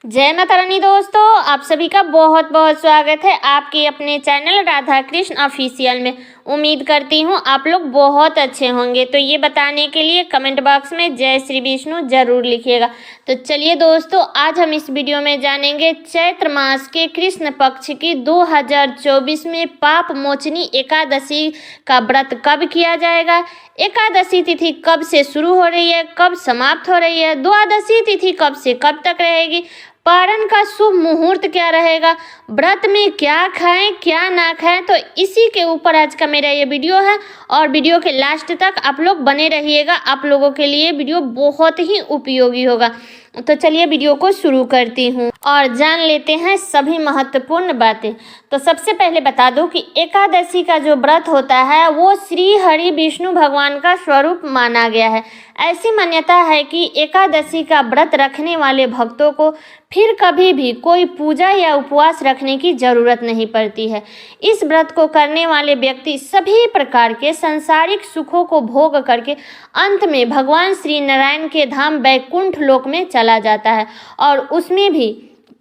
जय माता रानी दोस्तों, आप सभी का बहुत बहुत स्वागत है आपके अपने चैनल राधा कृष्ण ऑफिशियल में। उम्मीद करती हूँ आप लोग बहुत अच्छे होंगे। तो ये बताने के लिए कमेंट बॉक्स में जय श्री विष्णु जरूर लिखिएगा। तो चलिए दोस्तों, आज हम इस वीडियो में जानेंगे चैत्र मास के कृष्ण पक्ष की 2024 में पाप मोचनी एकादशी का व्रत कब किया जाएगा, एकादशी तिथि कब से शुरू हो रही है, कब समाप्त हो रही है, द्वादशी तिथि कब से कब तक रहेगी, पारण का शुभ मुहूर्त क्या रहेगा, व्रत में क्या खाएं क्या ना खाएं। तो इसी के ऊपर आज का मेरा ये वीडियो है और वीडियो के लास्ट तक आप लोग बने रहिएगा। आप लोगों के लिए वीडियो बहुत ही उपयोगी होगा। तो चलिए वीडियो को शुरू करती हूँ और जान लेते हैं सभी महत्वपूर्ण बातें। तो सबसे पहले बता दूं कि एकादशी का जो व्रत होता है वो श्री हरि विष्णु भगवान का स्वरूप माना गया है। ऐसी मान्यता है कि एकादशी का व्रत रखने वाले भक्तों को फिर कभी भी कोई पूजा या उपवास रखने की जरूरत नहीं पड़ती है। इस व्रत को करने वाले व्यक्ति सभी प्रकार के सांसारिक सुखों को भोग करके अंत में भगवान श्री नारायण के धाम वैकुंठ लोक में चला जाता है। और उसमें भी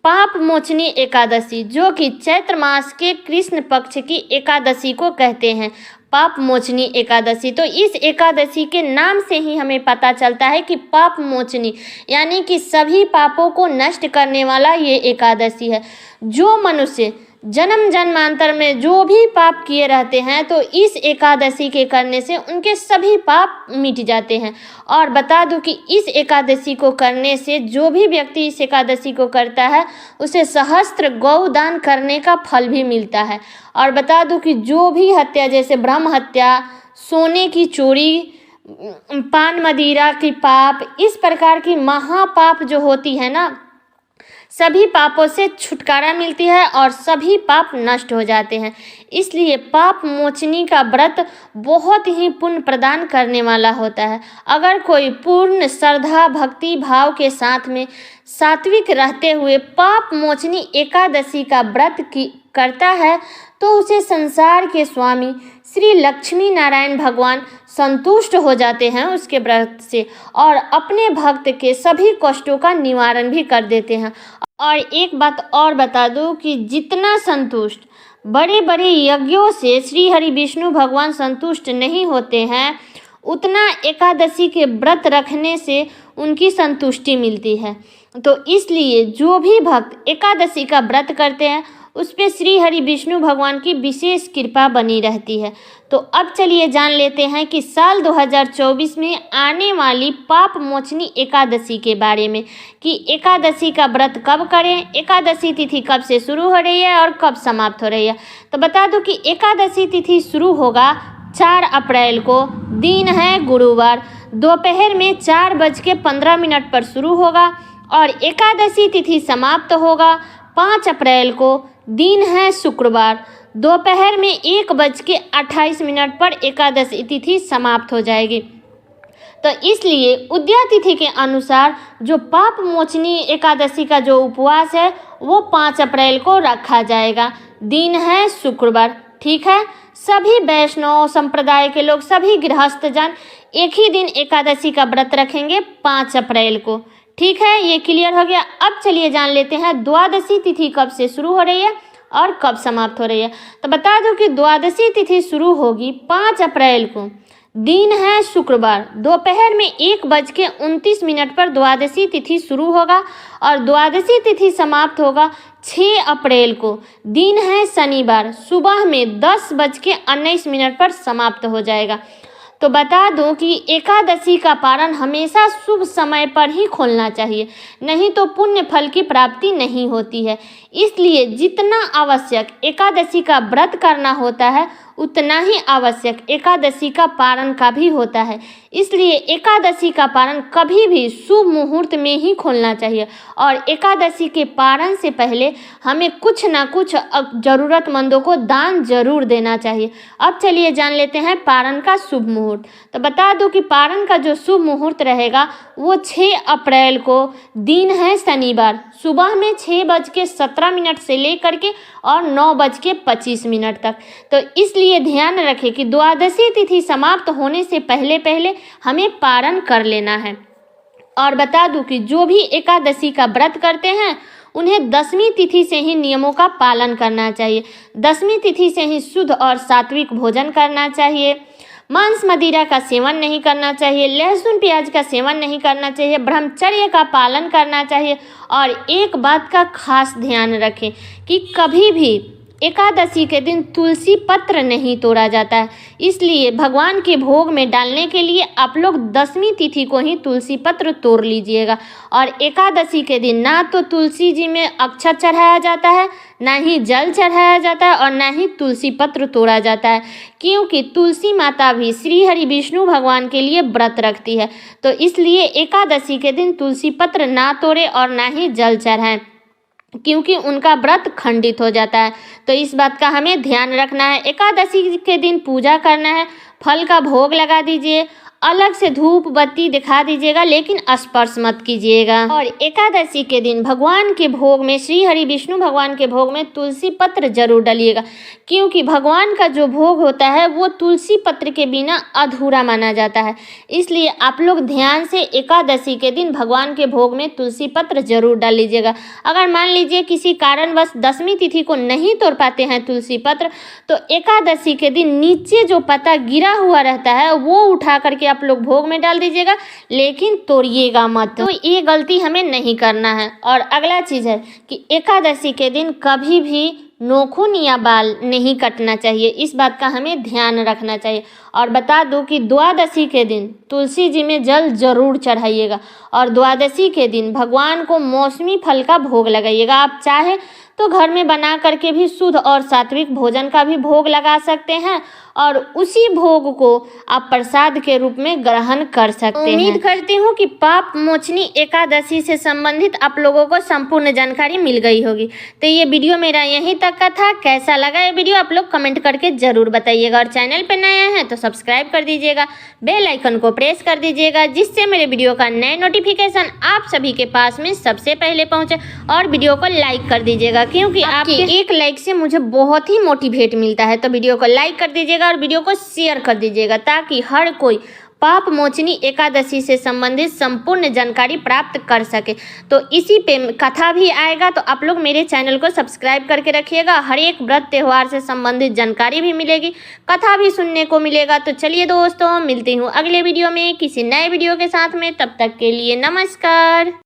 पाप मोचनी एकादशी, जो कि चैत्र मास के कृष्ण पक्ष की एकादशी को कहते हैं पाप मोचनी एकादशी। तो इस एकादशी के नाम से ही हमें पता चलता है कि पाप मोचनी यानी कि सभी पापों को नष्ट करने वाला ये एकादशी है। जो मनुष्य जन्म जन्मांतर में जो भी पाप किए रहते हैं तो इस एकादशी के करने से उनके सभी पाप मिट जाते हैं। और बता दूं कि इस एकादशी को करने से जो भी व्यक्ति इस एकादशी को करता है उसे सहस्त्र गौदान करने का फल भी मिलता है। और बता दूं कि जो भी हत्या, जैसे ब्रह्म हत्या, सोने की चोरी, पान मदिरा की पाप, इस प्रकार की महापाप जो होती है ना, सभी पापों से छुटकारा मिलती है और सभी पाप नष्ट हो जाते हैं। इसलिए पाप मोचनी का व्रत बहुत ही पुण्य प्रदान करने वाला होता है। अगर कोई पूर्ण श्रद्धा भक्ति भाव के साथ में सात्विक रहते हुए पाप मोचनी एकादशी का व्रत करता है तो उसे संसार के स्वामी श्री लक्ष्मी नारायण भगवान संतुष्ट हो जाते हैं उसके व्रत से और अपने भक्त के सभी कष्टों का निवारण भी कर देते हैं। और एक बात और बता दूं कि जितना संतुष्ट बड़े बड़े यज्ञों से श्री हरि विष्णु भगवान संतुष्ट नहीं होते हैं, उतना एकादशी के व्रत रखने से उनकी संतुष्टि मिलती है। तो इसलिए जो भी भक्त एकादशी का व्रत करते हैं उस पे श्री हरि विष्णु भगवान की विशेष कृपा बनी रहती है। तो अब चलिए जान लेते हैं कि साल 2024 में आने वाली पाप मोचनी एकादशी के बारे में कि एकादशी का व्रत कब करें, एकादशी तिथि कब से शुरू हो रही है और कब समाप्त हो रही है। तो बता दूं कि एकादशी तिथि शुरू होगा 4 अप्रैल को, दिन है गुरुवार, दोपहर में 4:15 पर शुरू होगा और एकादशी तिथि समाप्त होगा 5 अप्रैल को, दिन है शुक्रवार, दोपहर में 1:28 पर एकादशी तिथि समाप्त हो जाएगी। तो इसलिए उदया तिथि के अनुसार जो पाप मोचनी एकादशी का जो उपवास है वो 5 अप्रैल को रखा जाएगा, दिन है शुक्रवार। ठीक है, सभी वैष्णव संप्रदाय के लोग, सभी गृहस्थ जन एक ही दिन एकादशी का व्रत रखेंगे 5 अप्रैल को। ठीक है, ये क्लियर हो गया। अब चलिए जान लेते हैं द्वादशी तिथि कब से शुरू हो रही है और कब समाप्त हो रही है। तो बता दूं कि द्वादशी तिथि शुरू होगी 5 अप्रैल को, दिन है शुक्रवार, दोपहर में 1:29 पर द्वादशी तिथि शुरू होगा और द्वादशी तिथि समाप्त होगा 6 अप्रैल को, दिन है शनिवार, सुबह में 10:19 पर समाप्त हो जाएगा। तो बता दूं कि एकादशी का पारण हमेशा शुभ समय पर ही खोलना चाहिए, नहीं तो पुण्य फल की प्राप्ति नहीं होती है। इसलिए जितना आवश्यक एकादशी का व्रत करना होता है उतना ही आवश्यक एकादशी का पारण का भी होता है। इसलिए एकादशी का पारण कभी भी शुभ मुहूर्त में ही खोलना चाहिए और एकादशी के पारण से पहले हमें कुछ ना कुछ ज़रूरतमंदों को दान जरूर देना चाहिए। अब चलिए जान लेते हैं पारण का शुभ मुहूर्त। तो बता दूं कि पारण का जो शुभ मुहूर्त रहेगा वो 6 अप्रैल को, दिन है शनिवार, सुबह में 6:17 से लेकर के और 9:25 तक। तो इसलिए ध्यान रखें कि द्वादशी तिथि समाप्त होने से पहले पहले हमें पारण कर लेना है। और बता दूं कि जो भी एकादशी का व्रत करते हैं उन्हें 10वीं तिथि से ही नियमों का पालन करना चाहिए। 10वीं तिथि से ही शुद्ध और सात्विक भोजन करना चाहिए। मांस मदिरा का सेवन नहीं करना चाहिए, लहसुन प्याज का सेवन नहीं करना चाहिए, ब्रह्मचर्य का पालन करना चाहिए। और एक बात का खास ध्यान रखें कि कभी भी एकादशी के दिन तुलसी पत्र नहीं तोड़ा जाता है, इसलिए भगवान के भोग में डालने के लिए आप लोग 10वीं तिथि को ही तुलसी पत्र तोड़ लीजिएगा। और एकादशी के दिन ना तो तुलसी जी में अक्षत चढ़ाया जाता है, ना ही जल चढ़ाया जाता है और ना ही तुलसी पत्र तोड़ा जाता है, क्योंकि तुलसी माता भी श्री हरि विष्णु भगवान के लिए व्रत रखती है। तो इसलिए एकादशी के दिन तुलसी पत्र ना तोड़े और ना ही जल चढ़ाएं, क्योंकि उनका व्रत खंडित हो जाता है। तो इस बात का हमें ध्यान रखना है। एकादशी के दिन पूजा करना है, फल का भोग लगा दीजिए, अलग से धूप बत्ती दिखा दीजिएगा, लेकिन स्पर्श मत कीजिएगा। और एकादशी के दिन भगवान के भोग में, श्री हरि विष्णु भगवान के भोग में तुलसी पत्र जरूर डालिएगा, क्योंकि भगवान का जो भोग होता है वो तुलसी पत्र के बिना अधूरा माना जाता है। इसलिए आप लोग ध्यान से एकादशी के दिन भगवान के भोग में तुलसी पत्र जरूर डाल लीजिएगा। अगर मान लीजिए किसी कारणवश 10वीं तिथि को नहीं तोड़ पाते हैं तुलसी पत्र, तो एकादशी के दिन नीचे जो पत्ता गिरा हुआ रहता है वो उठा करके आप लोग भोग में डाल दीजिएगा, लेकिन तोड़िएगा मत। तो ये गलती हमें नहीं करना है। और अगला चीज़ है कि एकादशी के दिन कभी भी नाखून या बाल नहीं कटना चाहिए, इस बात का हमें ध्यान रखना चाहिए। और बता दूं कि द्वादशी के दिन तुलसी जी में जल जरूर चढ़ाइएगा और द्वादशी के दिन भगवान को मौसमी फल का भोग लगाइएगा। आप चाहे तो घर में बना करके भी शुद्ध और सात्विक भोजन का भी भोग लगा सकते हैं और उसी भोग को आप प्रसाद के रूप में ग्रहण कर सकते हैं। उम्मीद करती हूँ कि पाप मोचनी एकादशी से संबंधित आप लोगों को संपूर्ण जानकारी मिल गई होगी। तो ये वीडियो मेरा यहीं तक का था। कैसा लगा ये वीडियो आप लोग कमेंट करके जरूर बताइएगा। और चैनल पर नए हैं तो सब्सक्राइब कर दीजिएगा, बेल आइकन को प्रेस कर दीजिएगा, जिससे मेरे वीडियो का नए नोटिफिकेशन आप सभी के पास में सबसे पहले पहुँचे। और वीडियो को लाइक कर दीजिएगा, क्योंकि आपके एक लाइक से मुझे बहुत ही मोटिवेट मिलता है। तो वीडियो को लाइक कर दीजिएगा और वीडियो को शेयर कर दीजिएगा, ताकि हर कोई पाप मोचनी एकादशी से संबंधित संपूर्ण जानकारी प्राप्त कर सके। तो इसी पे कथा भी आएगा, तो आप लोग मेरे चैनल को सब्सक्राइब करके रखिएगा। हर एक व्रत त्यौहार से संबंधित जानकारी भी मिलेगी, कथा भी सुनने को मिलेगा। तो चलिए दोस्तों, मिलती हूँ अगले वीडियो में किसी नए वीडियो के साथ में। तब तक के लिए नमस्कार।